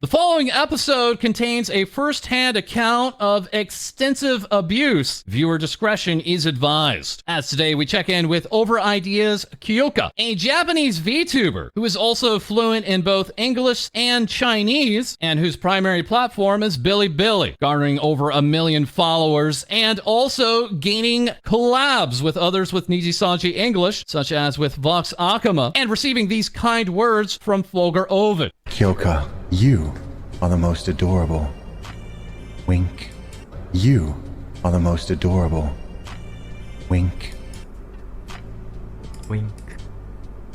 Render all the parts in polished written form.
The following episode contains a first-hand account of extensive abuse. Viewer discretion is advised. As today we check in with FalseEyeD's Kyouka, a Japanese VTuber who is also fluent in both English and Chinese, and whose primary platform is Bilibili, garnering over 1 million followers and also gaining collabs with others with Nijisanji English, such as with Vox Akama, and receiving these kind words from Folger Ovid. Kyouka, you are the most adorable. Wink. You are the most adorable. Wink. Wink.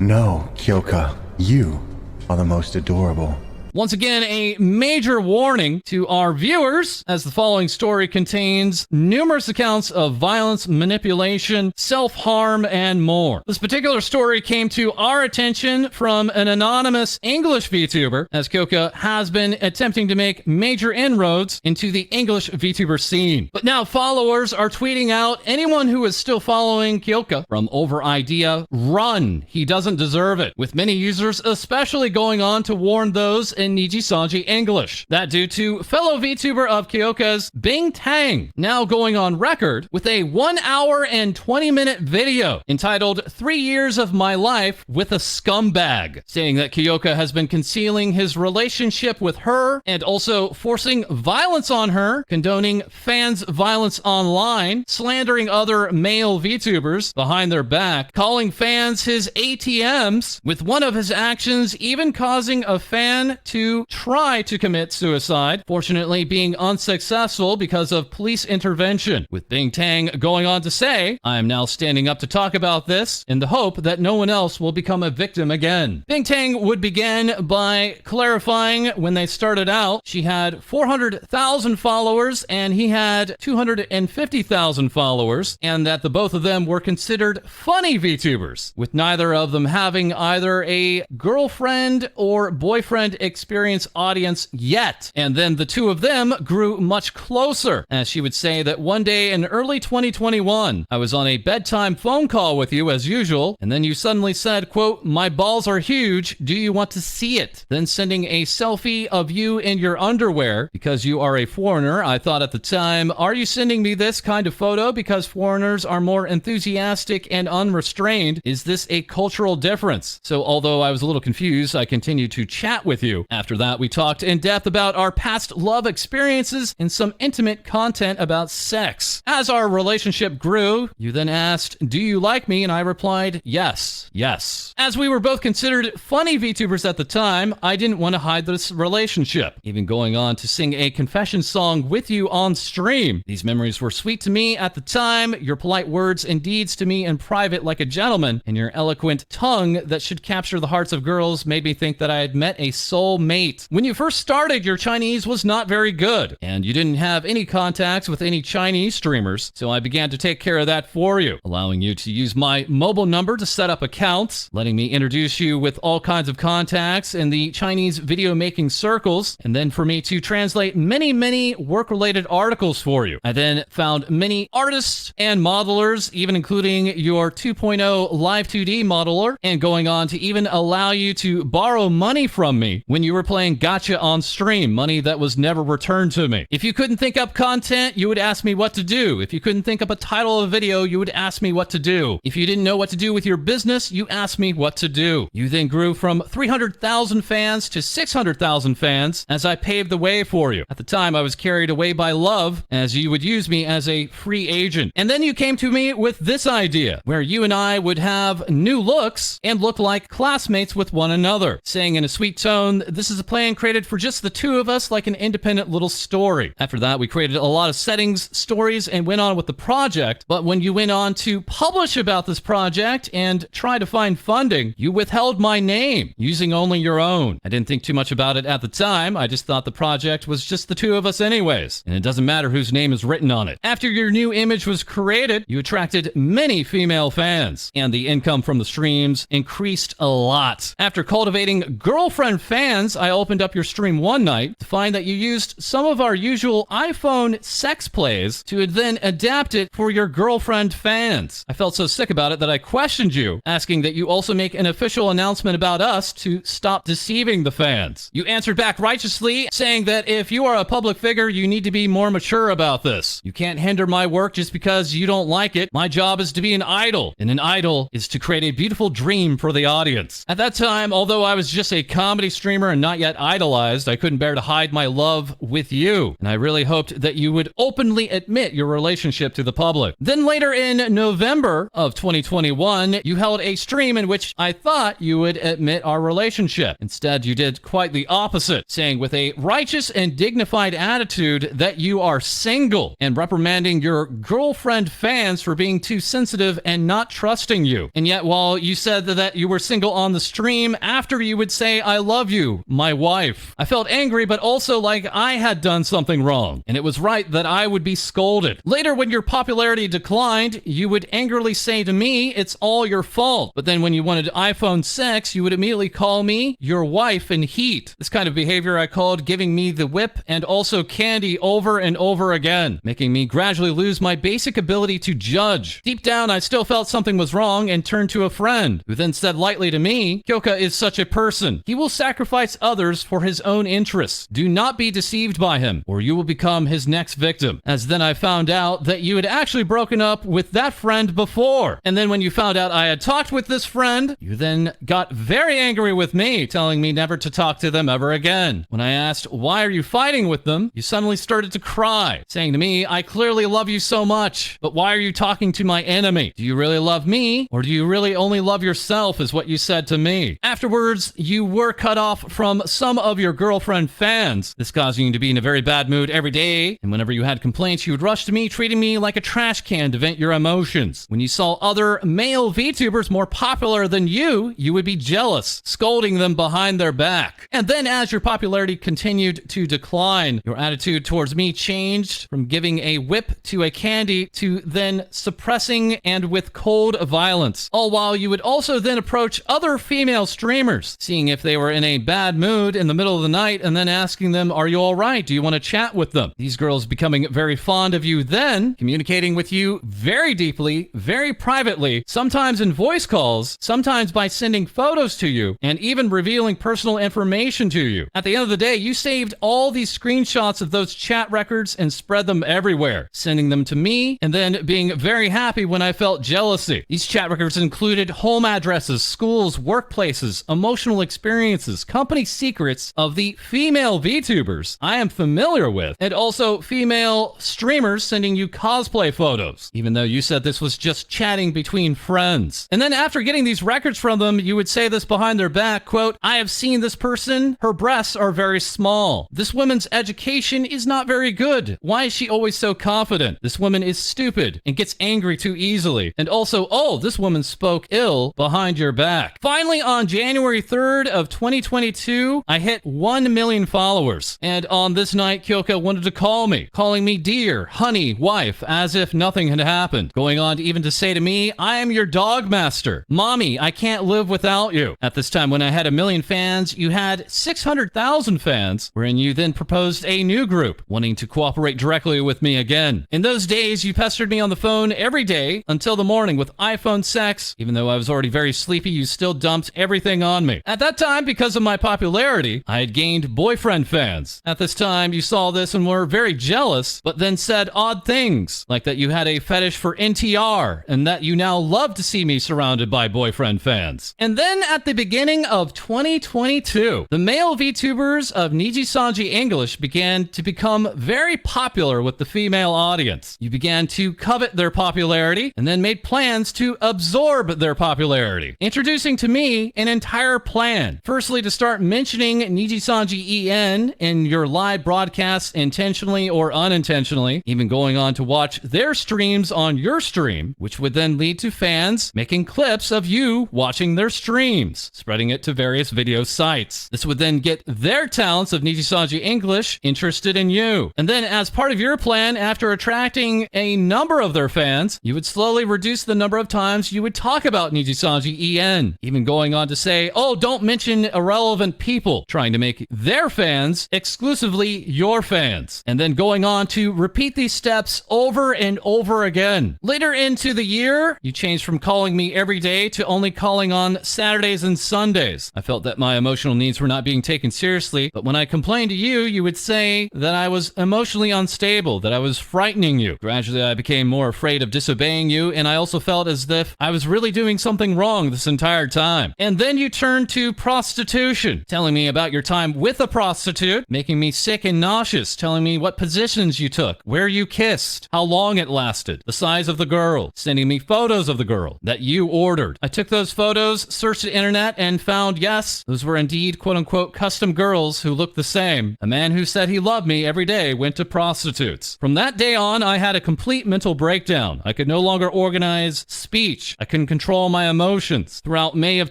No, Kyouka, you are the most adorable. Once again, a major warning to our viewers, as the following story contains numerous accounts of violence, manipulation, self-harm, and more. This particular story came to our attention from an anonymous English VTuber, as Kyouka has been attempting to make major inroads into the English VTuber scene. But now followers are tweeting out, anyone who is still following Kyouka from FalseEyeD, run, he doesn't deserve it, with many users especially going on to warn those in Nijisanji English. That due to fellow VTuber of Kyouka's Bing Tang now going on record with a 1 hour and 20-minute video entitled 3 Years of My Life with a Scumbag, saying that Kyouka has been concealing his relationship with her and also forcing violence on her, condoning fans' violence online, slandering other male VTubers behind their back, calling fans his ATMs, with one of his actions even causing a fan to try to commit suicide, fortunately being unsuccessful because of police intervention, with Bing Tang going on to say, I am now standing up to talk about this in the hope that no one else will become a victim again. Bing Tang would begin by clarifying when they started out, she had 400,000 followers and he had 250,000 followers, and that the both of them were considered funny VTubers, with neither of them having either a girlfriend or boyfriend experience audience yet. And then the two of them grew much closer, as she would say that one day in early 2021, I was on a bedtime phone call with you as usual, and then you suddenly said, quote, my balls are huge, do you want to see it? Then sending a selfie of you in your underwear. Because you are a foreigner, I thought at the time, are you sending me this kind of photo because foreigners are more enthusiastic and unrestrained? Is this a cultural difference? So although I was a little confused, I continued to chat with you. After that, we talked in depth about our past love experiences and some intimate content about sex. As our relationship grew, you then asked, do you like me? And I replied, yes, yes. As we were both considered funny VTubers at the time, I didn't want to hide this relationship, even going on to sing a confession song with you on stream. These memories were sweet to me at the time, your polite words and deeds to me in private like a gentleman, and your eloquent tongue that should capture the hearts of girls made me think that I had met a soul mate. When you first started, your Chinese was not very good, and you didn't have any contacts with any Chinese streamers, so I began to take care of that for you, allowing you to use my mobile number to set up accounts, letting me introduce you with all kinds of contacts in the Chinese video making circles, and then for me to translate many work-related articles for you. I then found many artists and modelers, even including your 2.0 Live 2D modeler, and going on to even allow you to borrow money from me when you were playing gacha on stream, money that was never returned to me. If you couldn't think up content, you would ask me what to do. If you couldn't think up a title of a video, you would ask me what to do. If you didn't know what to do with your business, you asked me what to do. You then grew from 300,000 fans to 600,000 fans as I paved the way for you. At the time, I was carried away by love, as you would use me as a free agent. And then you came to me with this idea, where you and I would have new looks and look like classmates with one another, saying in a sweet tone, this is a plan created for just the two of us, like an independent little story. After that, we created a lot of settings, stories, and went on with the project. But when you went on to publish about this project and try to find funding, you withheld my name, using only your own. I didn't think too much about it at the time. I just thought the project was just the two of us anyways, and it doesn't matter whose name is written on it. After your new image was created, you attracted many female fans, and the income from the streams increased a lot. After cultivating girlfriend fans friends, I opened up your stream one night to find that you used some of our usual iPhone sex plays to then adapt it for your girlfriend fans. I felt so sick about it that I questioned you, asking that you also make an official announcement about us to stop deceiving the fans. You answered back righteously, saying that if you are a public figure, you need to be more mature about this. You can't hinder my work just because you don't like it. My job is to be an idol, and an idol is to create a beautiful dream for the audience. At that time, although I was just a comedy streamer and not yet idolized, I couldn't bear to hide my love with you, and I really hoped that you would openly admit your relationship to the public. Then later in November of 2021, you held a stream in which I thought you would admit our relationship. Instead, you did quite the opposite, saying with a righteous and dignified attitude that you are single, and reprimanding your girlfriend fans for being too sensitive and not trusting you. And yet, while you said that you were single on the stream, after you would say, "I love you, my wife." I felt angry, but also like I had done something wrong, and it was right that I would be scolded. Later, when your popularity declined, you would angrily say to me, "It's all your fault." But then when you wanted iPhone sex, you would immediately call me your wife in heat. This kind of behavior I called giving me the whip and also candy over and over again, making me gradually lose my basic ability to judge. Deep down, I still felt something was wrong and turned to a friend, who then said lightly to me, "Kyouka is such a person. He will sacrifice others for his own interests. Do not be deceived by him, or you will become his next victim." As then I found out that you had actually broken up with that friend before. And then when you found out I had talked with this friend, you then got very angry with me, telling me never to talk to them ever again. When I asked, "Why are you fighting with them?" you suddenly started to cry, saying to me, "I clearly love you so much, but why are you talking to my enemy? Do you really love me, or do you really only love yourself?" is what you said to me. Afterwards, you were cut off from some of your girlfriend fans, this causing you to be in a very bad mood every day, and whenever you had complaints, you would rush to me, treating me like a trash can to vent your emotions. When you saw other male VTubers more popular than you would be jealous, scolding them behind their back. And then as your popularity continued to decline, your attitude towards me changed from giving a whip to a candy to then suppressing and with cold violence. All while you would also then approach other female streamers, seeing if they were in a bad mood in the middle of the night and then asking them, "Are you all right? Do you want to chat with them?" These girls becoming very fond of you then, communicating with you very deeply, very privately, sometimes in voice calls, sometimes by sending photos to you, and even revealing personal information to you. At the end of the day, you saved all these screenshots of those chat records and spread them everywhere, sending them to me, and then being very happy when I felt jealousy. These chat records included home addresses, schools, workplaces, emotional experiences, company secrets of the female VTubers I am familiar with, and also female streamers sending you cosplay photos, even though you said this was just chatting between friends. And then after getting these records from them, you would say this behind their back, quote, "I have seen this person. Her breasts are very small. This woman's education is not very good. Why is she always so confident? This woman is stupid and gets angry too easily. And also, oh, this woman spoke ill behind your back." Finally, on January 3rd of 2022, I hit 1 million followers. And on this night, Kyouka wanted to call me, calling me dear, honey, wife, as if nothing had happened. Going on to even to say to me, "I am your dog master. Mommy, I can't live without you." At this time, when I had 1 million fans, you had 600,000 fans, wherein you then proposed a new group, wanting to cooperate directly with me again. In those days, you pestered me on the phone every day until the morning with iPhone sex. Even though I was already very sleepy, you still dumped everything on me. At that time, because of my popularity, I had gained boyfriend fans. At this time, you saw this and were very jealous, but then said odd things, like that you had a fetish for NTR, and that you now love to see me surrounded by boyfriend fans. And then at the beginning of 2022, the male VTubers of Nijisanji English began to become very popular with the female audience. You began to covet their popularity and then made plans to absorb their popularity, introducing to me an entire plan. Firstly, to start mentioning Nijisanji EN in your live broadcasts intentionally or unintentionally, even going on to watch their streams on your stream, which would then lead to fans making clips of you watching their streams, spreading it to various video sites. This would then get their talents of Nijisanji English interested in you. And then as part of your plan, after attracting a number of their fans, you would slowly reduce the number of times you would talk about Nijisanji EN, even going on to say, "Oh, don't mention irrelevant innocent people trying to make their fans exclusively your fans, and then going on to repeat these steps over and over again. Later into the year, you changed from calling me every day to only calling on Saturdays and Sundays. I felt that my emotional needs were not being taken seriously, but when I complained to you, you would say that I was emotionally unstable, that I was frightening you. Gradually, I became more afraid of disobeying you, and I also felt as if I was really doing something wrong this entire time. And then you turned to prostitution, telling me about your time with a prostitute, making me sick and nauseous, telling me what positions you took, where you kissed, how long it lasted, the size of the girl, sending me photos of the girl that you ordered. I took those photos, searched the internet, and found, yes, those were indeed quote-unquote custom girls who looked the same. A man who said he loved me every day went to prostitutes. From that day on, I had a complete mental breakdown. I could no longer organize speech. I couldn't control my emotions. Throughout May of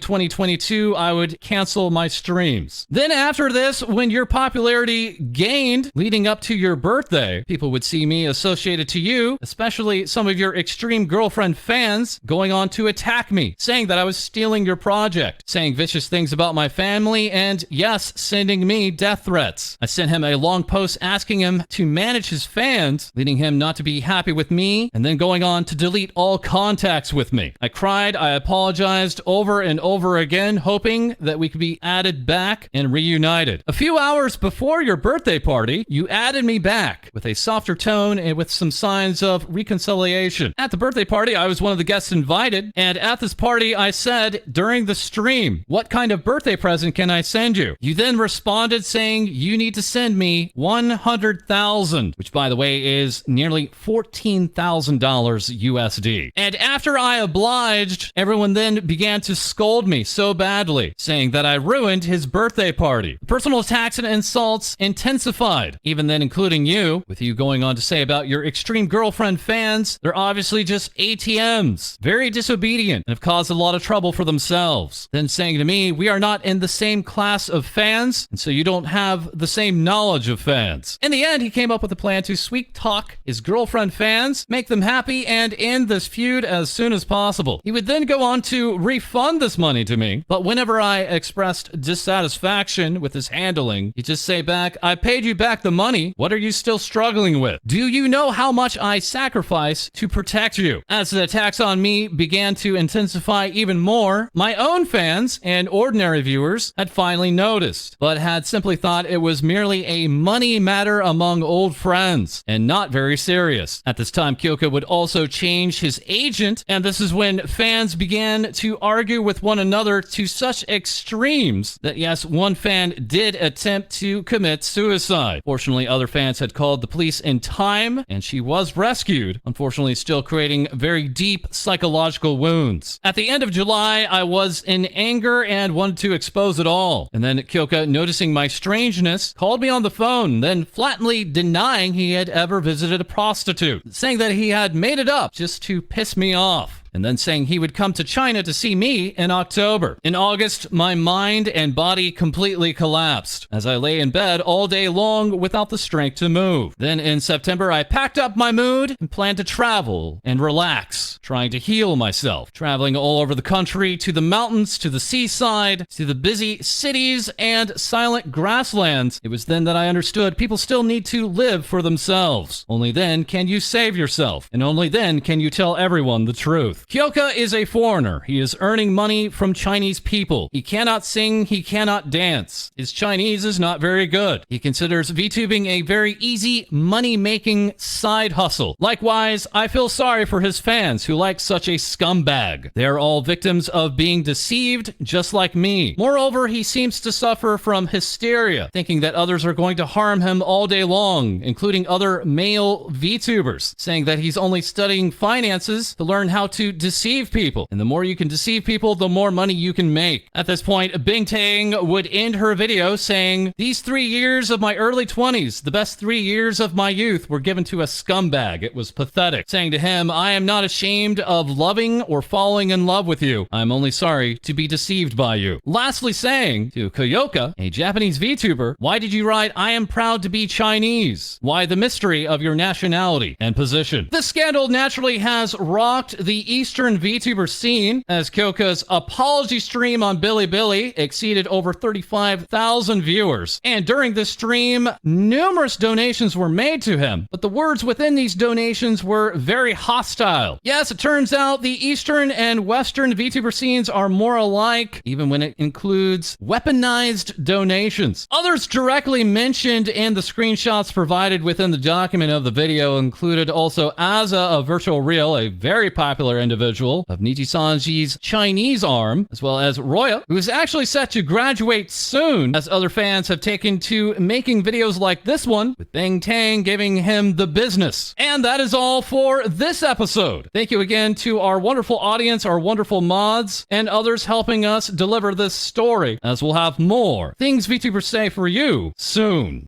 2022, I would cancel my streams. Then after this, when your popularity gained leading up to your birthday, people would see me associated to you, especially some of your extreme girlfriend fans, going on to attack me, saying that I was stealing your project, saying vicious things about my family, and yes, sending me death threats. I sent him a long post asking him to manage his fans, leading him not to be happy with me, and then going on to delete all contacts with me. I cried, I apologized over and over again, hoping that we could be added back and reunited. A few hours before your birthday party, you added me back with a softer tone and with some signs of reconciliation. At the birthday party, I was one of the guests invited, and at this party, I said during the stream, "What kind of birthday present can I send you?" You then responded saying you need to send me $100,000, which by the way is nearly $14,000 USD. And after I obliged, everyone then began to scold me so badly, saying that I ruined his birthday party. Personal attacks and insults intensified, even then including you, with you going on to say about your extreme girlfriend fans, they're obviously just ATMs, very disobedient, and have caused a lot of trouble for themselves. Then saying to me, we are not in the same class of fans, and so you don't have the same knowledge of fans. In the end, he came up with a plan to sweet talk his girlfriend fans, make them happy, and end this feud as soon as possible. He would then go on to refund this money to me, but whenever I expressed dissatisfaction with his handling, he'd just say back, I paid you back the money, what are you still struggling with? Do you know how much I sacrifice to protect you? As the attacks on me began to intensify even more, my own fans and ordinary viewers had finally noticed, but had simply thought it was merely a money matter among old friends, and not very serious. At this time, Kyouka would also change his agent, and this is when fans began to argue with one another to such extremes that yes, one fan did attempt to commit suicide. Fortunately, other fans had called the police in time, and she was rescued, unfortunately still creating very deep psychological wounds. At the end of July, I was in anger and wanted to expose it all. And then Kyouka, noticing my strangeness, called me on the phone, then flatly denying he had ever visited a prostitute, saying that he had made it up just to piss me off, and then saying he would come to China to see me in October. In August, my mind and body completely collapsed as I lay in bed all day long without the strength to move. Then in September, I packed up my mood and planned to travel and relax, trying to heal myself, traveling all over the country, to the mountains, to the seaside, to the busy cities and silent grasslands. It was then that I understood people still need to live for themselves. Only then can you save yourself, and only then can you tell everyone the truth. Kyouka is a foreigner. He is earning money from Chinese people. He cannot sing, he cannot dance. His Chinese is not very good. He considers VTubing a very easy money-making side hustle. Likewise, I feel sorry for his fans who like such a scumbag. They are all victims of being deceived, just like me. Moreover, he seems to suffer from hysteria, thinking that others are going to harm him all day long, including other male VTubers, saying that he's only studying finances to learn how to deceive people. And the more you can deceive people, the more money you can make. At this point, Bing Tang would end her video saying, "These 3 years of my early 20s, the best 3 years of my youth, were given to a scumbag. It was pathetic." Saying to him, "I am not ashamed of loving or falling in love with you. I'm only sorry to be deceived by you." Lastly saying to Kyouka, a Japanese VTuber, "Why did you write, 'I am proud to be Chinese'? Why the mystery of your nationality and position?" This scandal naturally has rocked the Eastern VTuber scene, as Kyouka's apology stream on Bilibili exceeded over 35,000 viewers. And during this stream, numerous donations were made to him, but the words within these donations were very hostile. Yes, it turns out the Eastern and Western VTuber scenes are more alike, even when it includes weaponized donations. Others directly mentioned in the screenshots provided within the document of the video included also Aza of Virtual Real, a very popular individual of Nijisanji's Chinese arm, as well as Roya, who is actually set to graduate soon, as other fans have taken to making videos like this one, with Bang Tang giving him the business. And that is all for this episode. Thank you again to our wonderful audience, our wonderful mods, and others helping us deliver this story, as we'll have more Things VTubers Say for you soon.